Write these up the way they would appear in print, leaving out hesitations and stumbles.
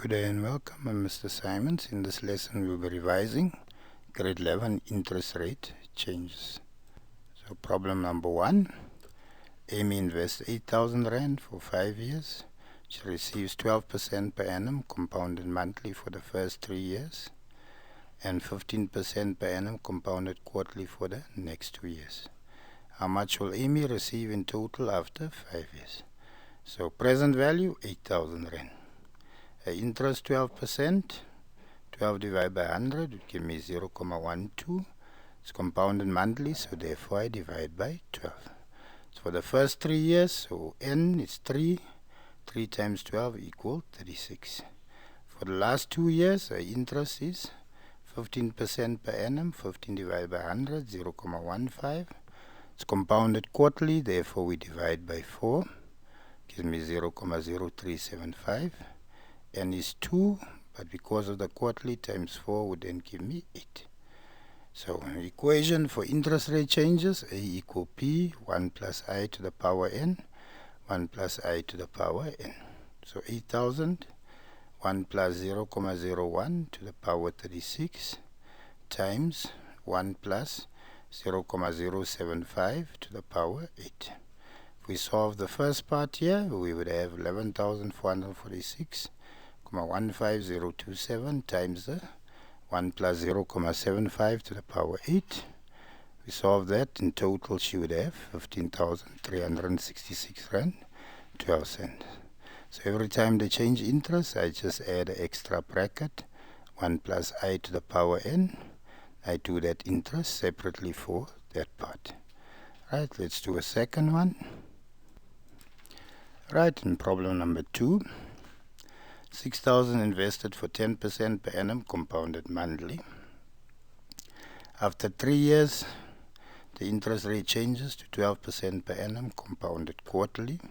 Good day and welcome. I'm Mr. Simons. In this lesson we'll be revising grade 11 interest rate changes. So problem number 1. Amy invests 8,000 Rand for 5 years. She receives 12% per annum compounded monthly for the first 3 years and 15% per annum compounded quarterly for the next 2 years. How much will Amy receive in total after 5 years? So present value 8,000 Rand. Interest 12%, 12 divided by 100 would give me 0.12. It's compounded monthly, so therefore I divide by 12. So for the first 3 years, so n is 3, 3 times 12 equal 36. For the last 2 years, the interest is 15% per annum, 15 divided by 100, 0.15. It's compounded quarterly, therefore we divide by 4, gives me 0.0375. N is 2, but because of the quarterly times 4 would then give me 8. So an equation for interest rate changes, A equal P, 1 plus I to the power n, 1 plus I to the power n. So 8,000, 1 plus 0.01 to the power 36 times 1 plus 0.075 to the power 8. If we solve the first part here, we would have 11,446. 15027 times the 1 plus 0.75 to the power 8. We solve that, in total she would have 15,366 Rand 12 cents. So every time they change interest, I just add an extra bracket, 1 plus I to the power n. I do that interest separately for that part. Right, let's do a second one. Right, in problem number 2. 6,000 invested for 10% per annum compounded monthly. After 3 years, the interest rate changes to 12% per annum compounded quarterly.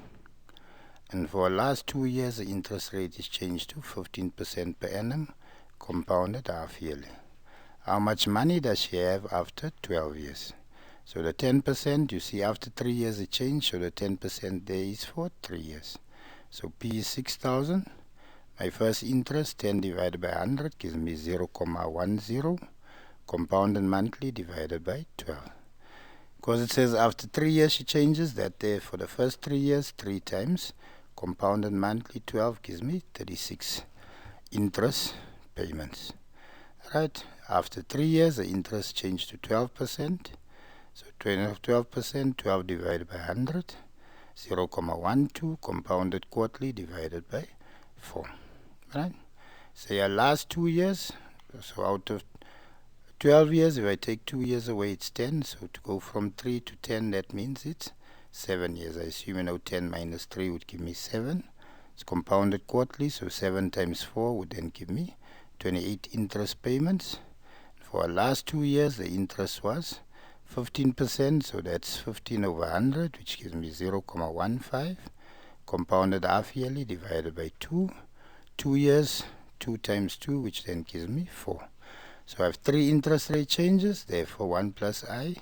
And for the last 2 years, the interest rate is changed to 15% per annum compounded half yearly. How much money does she have after 12 years? So the 10%, you see after 3 years it changed, so the 10% there is for 3 years. So P is 6,000. My first interest, 10 divided by 100, gives me 0.10, compounded monthly divided by 12. Because it says after 3 years she changes, that there for the first 3 years, 3 times, compounded monthly 12 gives me 36 interest payments. Right, after 3 years, the interest changed to 12%. So 12%, 12 divided by 100, 0.12, compounded quarterly divided by 4. Right? So your last 2 years, so out of 12 years, if I take 2 years away, it's 10. So to go from 3 to 10, that means it's 7 years. I assume you know 10 minus 3 would give me 7. It's compounded quarterly, so 7 times 4 would then give me 28 interest payments. For our last 2 years, the interest was 15%, so that's 15 over 100, which gives me 0.15. Compounded half yearly divided by 2. 2 years, 2 times 2, which then gives me 4. So I have 3 interest rate changes, therefore 1 plus I,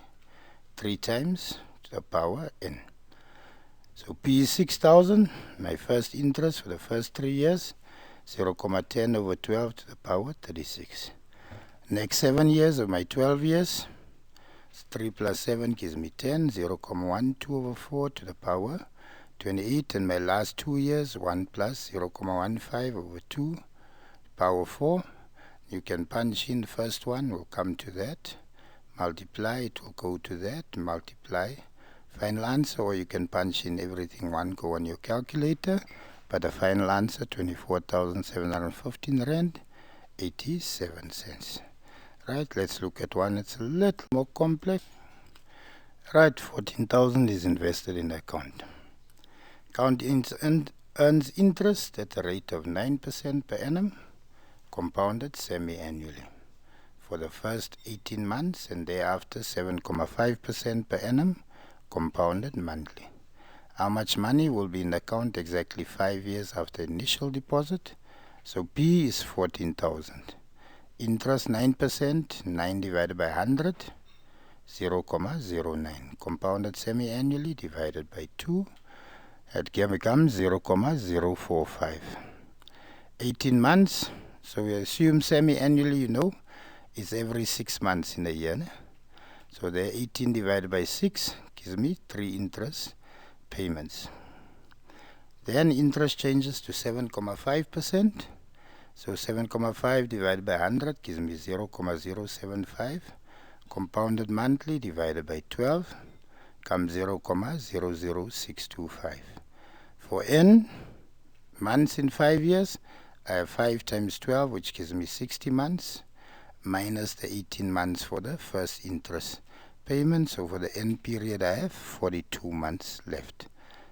3 times to the power n. So P is 6,000, my first interest for the first 3 years, 0.10 over 12 to the power 36. Next 7 years of my 12 years, 3 plus 7 gives me 10, 0.12 over 4 to the power 28, and my last 2 years, 1 plus 0.15 over 2, power 4. You can punch in the first one, will come to that. Multiply, it will go to that. Multiply, final answer, or you can punch in everything one go on your calculator. But the final answer, 24,715 Rand, 87 cents. Right, let's look at one that's a little more complex. Right, 14,000 is invested in the account. Account earns interest at a rate of 9% per annum, compounded semi-annually, for the first 18 months and thereafter 7.5% per annum, compounded monthly. How much money will be in the account exactly 5 years after initial deposit? So P is 14,000. Interest 9%, 9 divided by 100, 0.09. Compounded semi-annually divided by 2. That becomes 0.045. 18 months. So we assume semi-annually, is every 6 months in a year. Ne? So the 18 divided by 6 gives me 3 interest payments. Then interest changes to 7.5%. So 7.5 divided by 100 gives me 0.075. Compounded monthly divided by 12 comes 0.00625. For n months in 5 years, I have 5 times 12, which gives me 60 months, minus the 18 months for the first interest payment. So for the n period, I have 42 months left.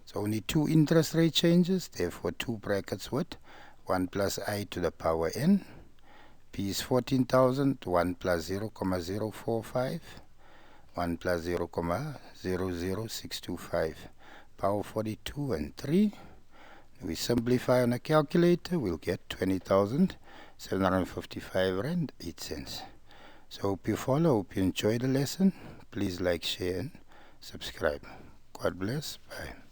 So only 2 interest rate changes, therefore 2 brackets with 1 plus I to the power n. P is 14,000, 1 plus 0.045, 1 plus 0.00625, power 42 and 3. We simplify on a calculator, we'll get 20,755 rand 8 cents. So hope you follow, hope you enjoy the lesson. Please like, share and subscribe. God bless. Bye.